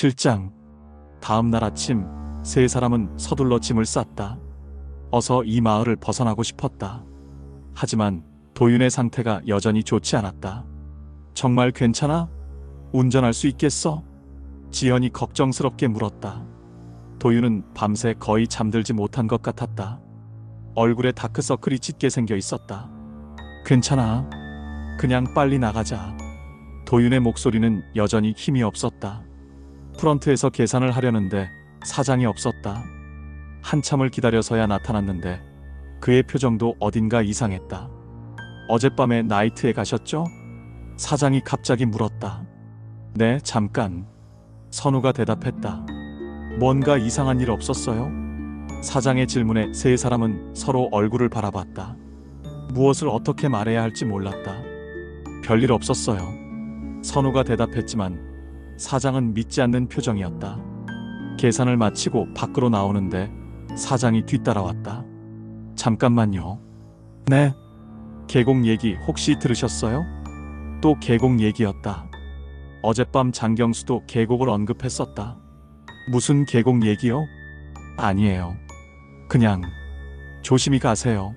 7장. 다음 날 아침 세 사람은 서둘러 짐을 쌌다. 어서 이 마을을 벗어나고 싶었다. 하지만 도윤의 상태가 여전히 좋지 않았다. 정말 괜찮아? 운전할 수 있겠어? 지연이 걱정스럽게 물었다. 도윤은 밤새 거의 잠들지 못한 것 같았다. 얼굴에 다크서클이 짙게 생겨 있었다. 괜찮아. 그냥 빨리 나가자. 도윤의 목소리는 여전히 힘이 없었다. 프런트에서 계산을 하려는데 사장이 없었다. 한참을 기다려서야 나타났는데 그의 표정도 어딘가 이상했다. 어젯밤에 나이트에 가셨죠? 사장이 갑자기 물었다. 네, 잠깐. 선우가 대답했다. 뭔가 이상한 일 없었어요? 사장의 질문에 세 사람은 서로 얼굴을 바라봤다. 무엇을 어떻게 말해야 할지 몰랐다. 별일 없었어요. 선우가 대답했지만 사장은 믿지 않는 표정이었다. 계산을 마치고 밖으로 나오는데 사장이 뒤따라왔다. 잠깐만요. 네. 계곡 얘기 혹시 들으셨어요? 또 계곡 얘기였다. 어젯밤 장경수도 계곡을 언급했었다. 무슨 계곡 얘기요? 아니에요. 그냥 조심히 가세요.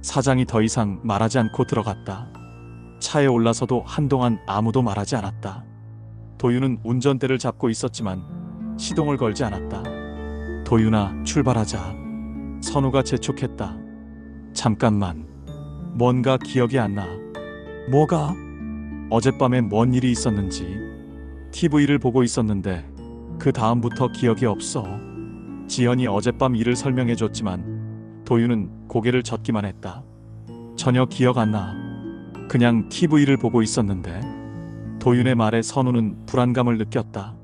사장이 더 이상 말하지 않고 들어갔다. 차에 올라서도 한동안 아무도 말하지 않았다. 도윤은 운전대를 잡고 있었지만 시동을 걸지 않았다. 도윤아, 출발하자. 선우가 재촉했다. 잠깐만. 뭔가 기억이 안 나. 뭐가? 어젯밤에 뭔 일이 있었는지. TV를 보고 있었는데 그 다음부터 기억이 없어. 지연이 어젯밤 일을 설명해줬지만 도윤은 고개를 젓기만 했다. 전혀 기억 안 나. 그냥 TV를 보고 있었는데. 도윤의 말에 선우는 불안감을 느꼈다.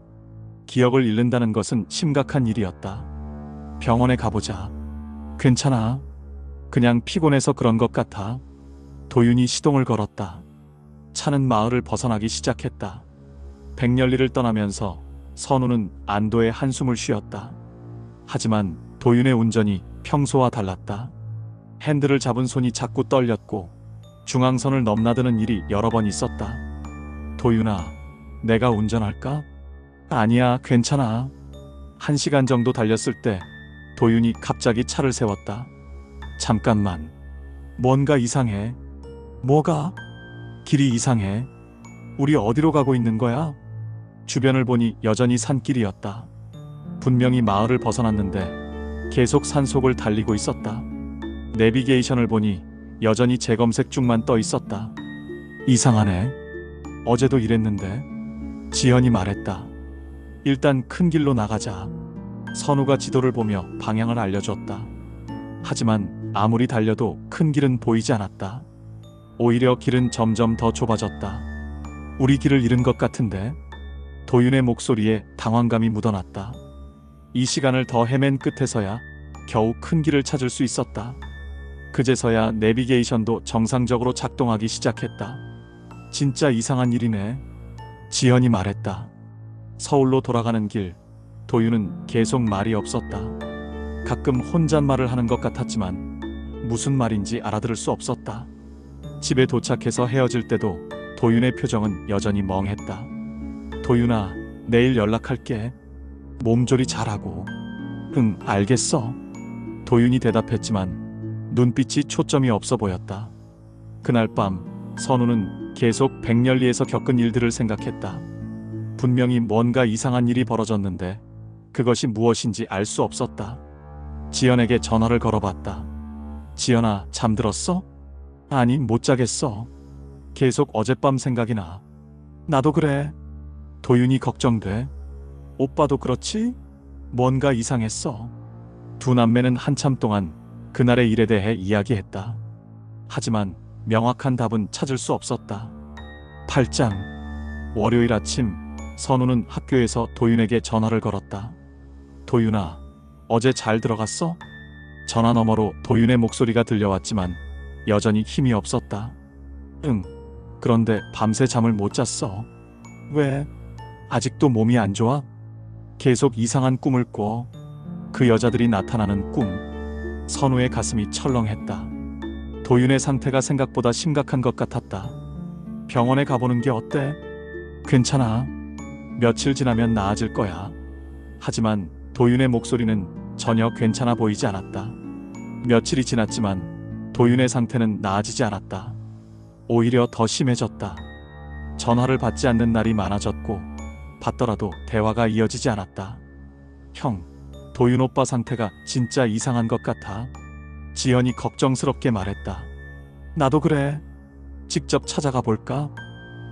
기억을 잃는다는 것은 심각한 일이었다. 병원에 가보자. 괜찮아. 그냥 피곤해서 그런 것 같아. 도윤이 시동을 걸었다. 차는 마을을 벗어나기 시작했다. 백년리를 떠나면서 선우는 안도의 한숨을 쉬었다. 하지만 도윤의 운전이 평소와 달랐다. 핸들을 잡은 손이 자꾸 떨렸고 중앙선을 넘나드는 일이 여러 번 있었다. 도윤아, 내가 운전할까? 아니야, 괜찮아. 1시간 정도 달렸을 때 도윤이 갑자기 차를 세웠다. 잠깐만. 뭔가 이상해. 뭐가? 길이 이상해. 우리 어디로 가고 있는 거야? 주변을 보니 여전히 산길이었다. 분명히 마을을 벗어났는데 계속 산속을 달리고 있었다. 내비게이션을 보니 여전히 재검색 중만 떠 있었다. 이상하네. 어제도 이랬는데. 지연이 말했다. 일단 큰 길로 나가자. 선우가 지도를 보며 방향을 알려줬다. 하지만 아무리 달려도 큰 길은 보이지 않았다. 오히려 길은 점점 더 좁아졌다. 우리 길을 잃은 것 같은데. 도윤의 목소리에 당황감이 묻어났다. 이 시간을 더 헤맨 끝에서야 겨우 큰 길을 찾을 수 있었다. 그제서야 내비게이션도 정상적으로 작동하기 시작했다. 진짜 이상한 일이네. 지연이 말했다. 서울로 돌아가는 길. 도윤은 계속 말이 없었다. 가끔 혼잣말을 하는 것 같았지만 무슨 말인지 알아들을 수 없었다. 집에 도착해서 헤어질 때도 도윤의 표정은 여전히 멍했다. 도윤아, 내일 연락할게. 몸조리 잘하고. 응, 알겠어. 도윤이 대답했지만 눈빛이 초점이 없어 보였다. 그날 밤 선우는 계속 백년리에서 겪은 일들을 생각했다. 분명히 뭔가 이상한 일이 벌어졌는데 그것이 무엇인지 알 수 없었다. 지연에게 전화를 걸어봤다. 지연아, 잠들었어? 아니, 못 자겠어. 계속 어젯밤 생각이 나. 나도 그래. 도윤이 걱정돼. 오빠도 그렇지? 뭔가 이상했어. 두 남매는 한참 동안 그날의 일에 대해 이야기했다. 하지만 명확한 답은 찾을 수 없었다. 8장. 월요일 아침 선우는 학교에서 도윤에게 전화를 걸었다. 도윤아, 어제 잘 들어갔어? 전화 너머로 도윤의 목소리가 들려왔지만 여전히 힘이 없었다. 응. 그런데 밤새 잠을 못 잤어. 왜? 아직도 몸이 안 좋아? 계속 이상한 꿈을 꿔. 그 여자들이 나타나는 꿈. 선우의 가슴이 철렁했다. 도윤의 상태가 생각보다 심각한 것 같았다. 병원에 가보는 게 어때? 괜찮아. 며칠 지나면 나아질 거야. 하지만 도윤의 목소리는 전혀 괜찮아 보이지 않았다. 며칠이 지났지만 도윤의 상태는 나아지지 않았다. 오히려 더 심해졌다. 전화를 받지 않는 날이 많아졌고 받더라도 대화가 이어지지 않았다. 형, 도윤 오빠 상태가 진짜 이상한 것 같아. 지연이 걱정스럽게 말했다. 나도 그래. 직접 찾아가 볼까?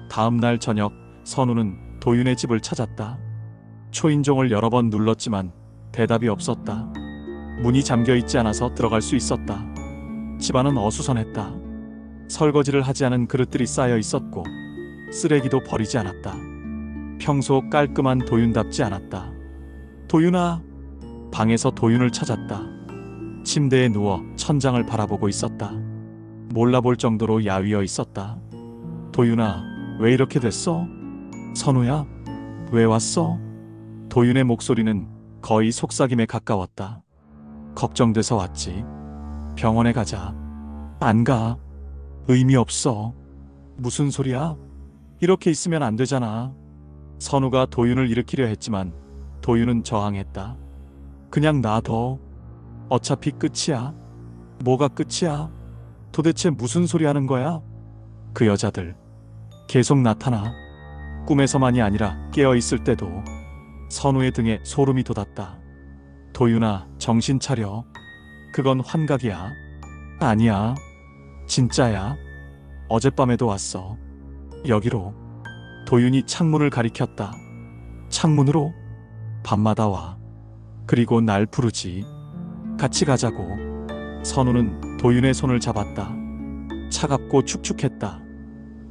다음 날 저녁 선우는 도윤의 집을 찾았다. 초인종을 여러 번 눌렀지만 대답이 없었다. 문이 잠겨 있지 않아서 들어갈 수 있었다. 집안은 어수선했다. 설거지를 하지 않은 그릇들이 쌓여 있었고 쓰레기도 버리지 않았다. 평소 깔끔한 도윤답지 않았다. 도윤아. 방에서 도윤을 찾았다. 침대에 누워 천장을 바라보고 있었다. 몰라볼 정도로 야위어 있었다. 도윤아, 왜 이렇게 됐어? 선우야, 왜 왔어? 도윤의 목소리는 거의 속삭임에 가까웠다. 걱정돼서 왔지. 병원에 가자. 안 가. 의미 없어. 무슨 소리야? 이렇게 있으면 안 되잖아. 선우가 도윤을 일으키려 했지만 도윤은 저항했다. 그냥 놔둬. 어차피 끝이야. 뭐가 끝이야? 도대체 무슨 소리 하는 거야? 그 여자들 계속 나타나. 꿈에서만이 아니라 깨어있을 때도. 선우의 등에 소름이 돋았다. 도윤아, 정신 차려. 그건 환각이야. 아니야. 진짜야. 어젯밤에도 왔어. 여기로. 도윤이 창문을 가리켰다. 창문으로? 밤마다 와. 그리고 날 부르지. 같이 가자고. 선우는 도윤의 손을 잡았다. 차갑고 축축했다.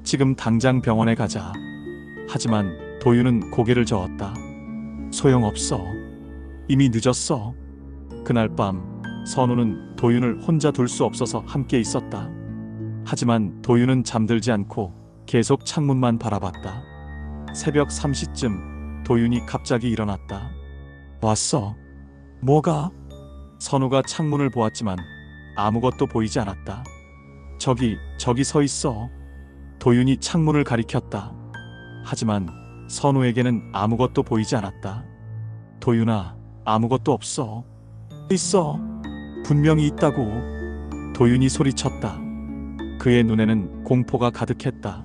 지금 당장 병원에 가자. 하지만 도윤은 고개를 저었다. 소용없어. 이미 늦었어. 그날 밤 선우는 도윤을 혼자 둘 수 없어서 함께 있었다. 하지만 도윤은 잠들지 않고 계속 창문만 바라봤다. 새벽 3시쯤 도윤이 갑자기 일어났다. 왔어. 뭐가? 선우가 창문을 보았지만 아무것도 보이지 않았다. 저기 서 있어. 도윤이 창문을 가리켰다. 하지만 선우에게는 아무것도 보이지 않았다. 도윤아, 아무것도 없어. 있어. 분명히 있다고. 도윤이 소리쳤다. 그의 눈에는 공포가 가득했다.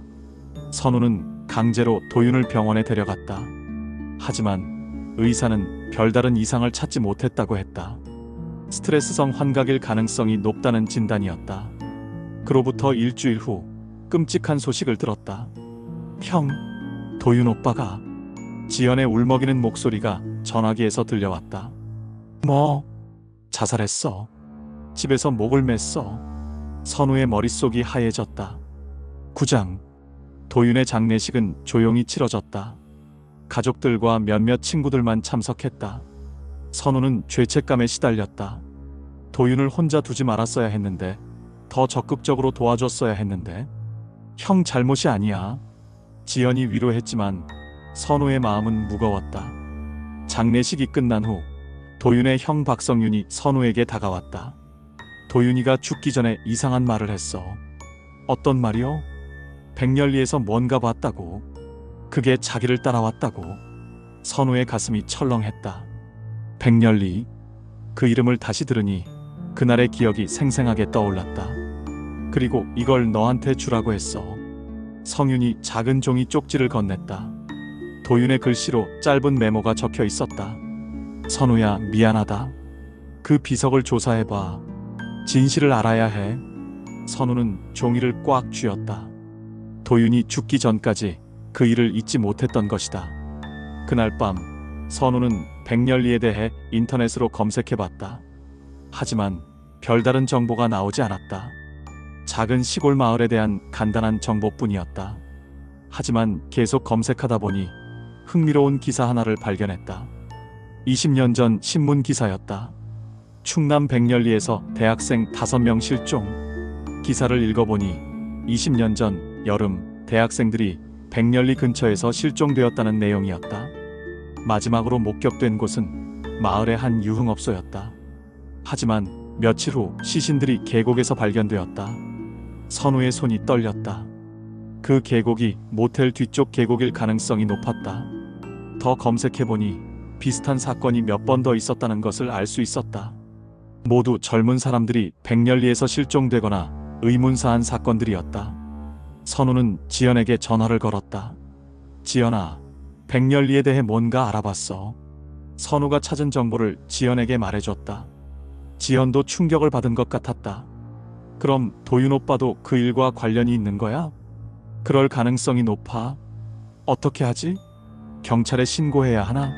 선우는 강제로 도윤을 병원에 데려갔다. 하지만 의사는 별다른 이상을 찾지 못했다고 했다. 스트레스성 환각일 가능성이 높다는 진단이었다. 그로부터 일주일 후 끔찍한 소식을 들었다. 형, 도윤 오빠가. 지연의 울먹이는 목소리가 전화기에서 들려왔다. 뭐? 자살했어. 집에서 목을 맸어. 선우의 머릿속이 하얘졌다. 구장. 도윤의 장례식은 조용히 치러졌다. 가족들과 몇몇 친구들만 참석했다. 선우는 죄책감에 시달렸다. 도윤을 혼자 두지 말았어야 했는데, 더 적극적으로 도와줬어야 했는데. 형 잘못이 아니야. 지연이 위로했지만 선우의 마음은 무거웠다. 장례식이 끝난 후 도윤의 형 박성윤이 선우에게 다가왔다. 도윤이가 죽기 전에 이상한 말을 했어. 어떤 말이요? 백렬리에서 뭔가 봤다고. 그게 자기를 따라왔다고. 선우의 가슴이 철렁했다. 백렬리. 그 이름을 다시 들으니 그날의 기억이 생생하게 떠올랐다. 그리고 이걸 너한테 주라고 했어. 성윤이 작은 종이 쪽지를 건넸다. 도윤의 글씨로 짧은 메모가 적혀 있었다. 선우야, 미안하다. 그 비석을 조사해봐. 진실을 알아야 해. 선우는 종이를 꽉 쥐었다. 도윤이 죽기 전까지 그 일을 잊지 못했던 것이다. 그날 밤 선우는 백렬리에 대해 인터넷으로 검색해봤다. 하지만 별다른 정보가 나오지 않았다. 작은 시골 마을에 대한 간단한 정보뿐이었다. 하지만 계속 검색하다 보니 흥미로운 기사 하나를 발견했다. 20년 전 신문 기사였다. 충남 백렬리에서 대학생 5명 실종. 기사를 읽어보니 20년 전 여름 대학생들이 백렬리 근처에서 실종되었다는 내용이었다. 마지막으로 목격된 곳은 마을의 한 유흥업소였다. 하지만 며칠 후 시신들이 계곡에서 발견되었다. 선우의 손이 떨렸다. 그 계곡이 모텔 뒤쪽 계곡일 가능성이 높았다. 더 검색해보니 비슷한 사건이 몇 번 더 있었다는 것을 알 수 있었다. 모두 젊은 사람들이 백렬리에서 실종되거나 의문사한 사건들이었다. 선우는 지연에게 전화를 걸었다. 지연아, 백렬리에 대해 뭔가 알아봤어. 선우가 찾은 정보를 지연에게 말해줬다. 지연도 충격을 받은 것 같았다. 그럼 도윤 오빠도 그 일과 관련이 있는 거야? 그럴 가능성이 높아. 어떻게 하지? 경찰에 신고해야 하나?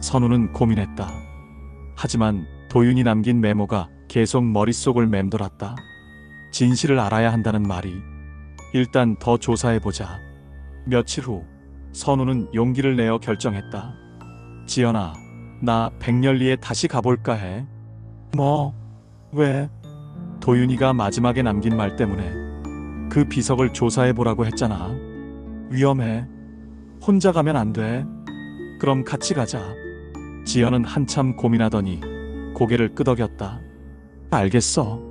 선우는 고민했다. 하지만 도윤이 남긴 메모가 계속 머릿속을 맴돌았다. 진실을 알아야 한다는 말이. 일단 더 조사해보자. 며칠 후 선우는 용기를 내어 결정했다. 지연아, 나 백렬리에 다시 가볼까 해. 뭐? 왜? 도윤이가 마지막에 남긴 말 때문에. 그 비석을 조사해보라고 했잖아. 위험해. 혼자 가면 안 돼. 그럼 같이 가자. 지연은 한참 고민하더니 고개를 끄덕였다. 알겠어.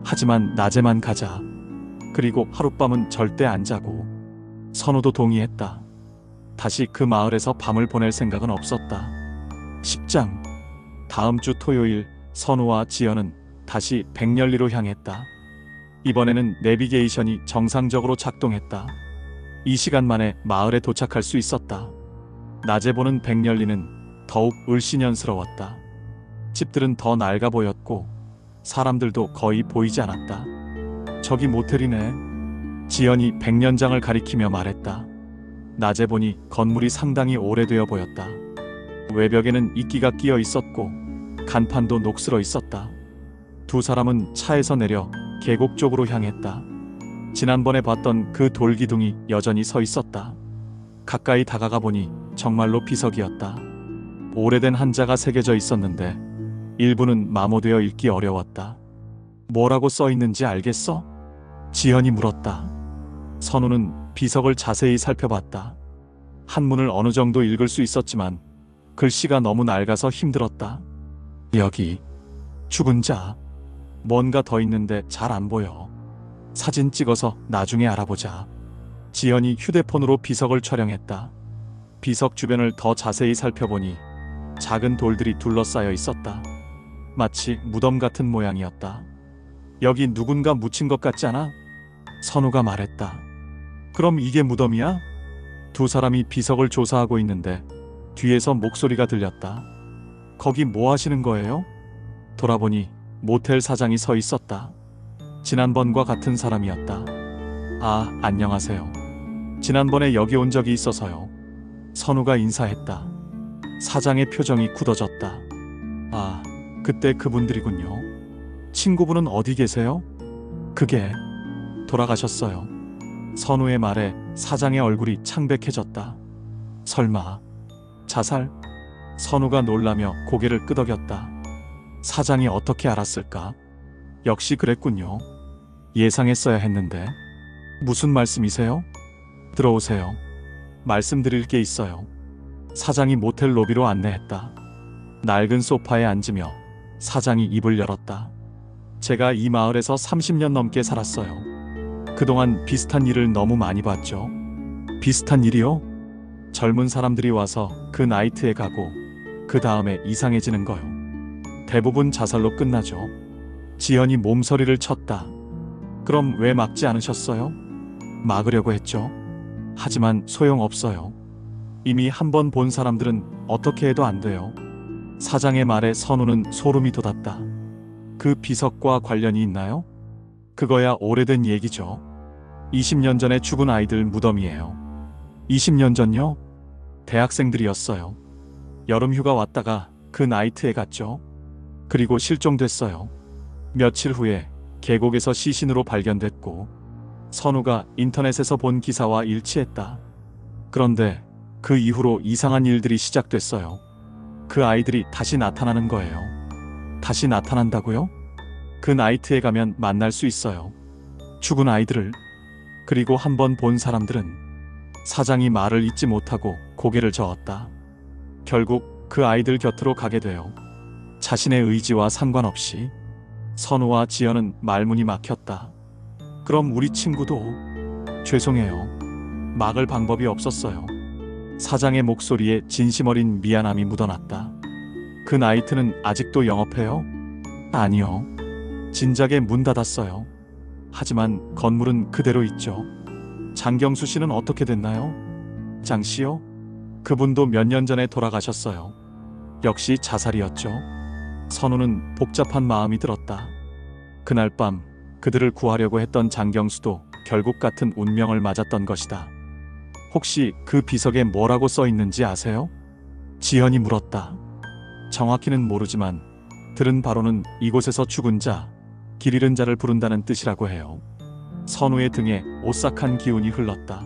하지만 낮에만 가자. 그리고 하룻밤은 절대 안 자고. 선우도 동의했다. 다시 그 마을에서 밤을 보낼 생각은 없었다. 10장. 다음 주 토요일 선우와 지연은 다시 백렬리로 향했다. 이번에는 내비게이션이 정상적으로 작동했다. 이 시간 만에 마을에 도착할 수 있었다. 낮에 보는 백렬리는 더욱 을씨년스러웠다. 집들은 더 낡아 보였고 사람들도 거의 보이지 않았다. 저기 모텔이네. 지연이 백년장을 가리키며 말했다. 낮에 보니 건물이 상당히 오래되어 보였다. 외벽에는 이끼가 끼어 있었고 간판도 녹슬어 있었다. 두 사람은 차에서 내려 계곡 쪽으로 향했다. 지난번에 봤던 그 돌기둥이 여전히 서 있었다. 가까이 다가가 보니 정말로 비석이었다. 오래된 한자가 새겨져 있었는데 일부는 마모되어 읽기 어려웠다. 뭐라고 써 있는지 알겠어? 지연이 물었다. 선우는 비석을 자세히 살펴봤다. 한문을 어느 정도 읽을 수 있었지만 글씨가 너무 낡아서 힘들었다. 여기 죽은 자. 뭔가 더 있는데 잘 안 보여. 사진 찍어서 나중에 알아보자. 지연이 휴대폰으로 비석을 촬영했다. 비석 주변을 더 자세히 살펴보니 작은 돌들이 둘러싸여 있었다. 마치 무덤 같은 모양이었다. 여기 누군가 묻힌 것 같지 않아? 선우가 말했다. 그럼 이게 무덤이야? 두 사람이 비석을 조사하고 있는데 뒤에서 목소리가 들렸다. 거기 뭐 하시는 거예요? 돌아보니 모텔 사장이 서 있었다. 지난번과 같은 사람이었다. 아, 안녕하세요. 지난번에 여기 온 적이 있어서요. 선우가 인사했다. 사장의 표정이 굳어졌다. 아, 그때 그분들이군요. 친구분은 어디 계세요? 그게 돌아가셨어요. 선우의 말에 사장의 얼굴이 창백해졌다. 설마 자살? 선우가 놀라며 고개를 끄덕였다. 사장이 어떻게 알았을까? 역시 그랬군요. 예상했어야 했는데. 무슨 말씀이세요? 들어오세요. 말씀드릴 게 있어요. 사장이 모텔 로비로 안내했다. 낡은 소파에 앉으며 사장이 입을 열었다. 제가 이 마을에서 30년 넘게 살았어요. 그동안 비슷한 일을 너무 많이 봤죠. 비슷한 일이요? 젊은 사람들이 와서 그 나이트에 가고 그 다음에 이상해지는 거요. 대부분 자살로 끝나죠. 지연이 몸서리를 쳤다. 그럼 왜 막지 않으셨어요? 막으려고 했죠. 하지만 소용없어요. 이미 한 번 본 사람들은 어떻게 해도 안 돼요. 사장의 말에 선우는 소름이 돋았다. 그 비석과 관련이 있나요? 그거야 오래된 얘기죠. 20년 전에 죽은 아이들 무덤이에요. 20년 전요? 대학생들이었어요. 여름휴가 왔다가 그 나이트에 갔죠. 그리고 실종됐어요. 며칠 후에 계곡에서 시신으로 발견됐고 선우가 인터넷에서 본 기사와 일치했다. 그런데 그 이후로 이상한 일들이 시작됐어요. 그 아이들이 다시 나타나는 거예요. 다시 나타난다고요? 그 나이트에 가면 만날 수 있어요. 죽은 아이들을. 그리고 한 번 본 사람들은. 사장이 말을 잇지 못하고 고개를 저었다. 결국 그 아이들 곁으로 가게 돼요. 자신의 의지와 상관없이. 선우와 지연은 말문이 막혔다. 그럼 우리 친구도? 죄송해요. 막을 방법이 없었어요. 사장의 목소리에 진심 어린 미안함이 묻어났다. 그 나이트는 아직도 영업해요? 아니요. 진작에 문 닫았어요. 하지만 건물은 그대로 있죠. 장경수 씨는 어떻게 됐나요? 장 씨요? 그분도 몇 년 전에 돌아가셨어요. 역시 자살이었죠. 선우는 복잡한 마음이 들었다. 그날 밤 그들을 구하려고 했던 장경수도 결국 같은 운명을 맞았던 것이다. 혹시 그 비석에 뭐라고 써 있는지 아세요? 지연이 물었다. 정확히는 모르지만 들은 바로는 이곳에서 죽은 자, 길 잃은 자를 부른다는 뜻이라고 해요. 선우의 등에 오싹한 기운이 흘렀다.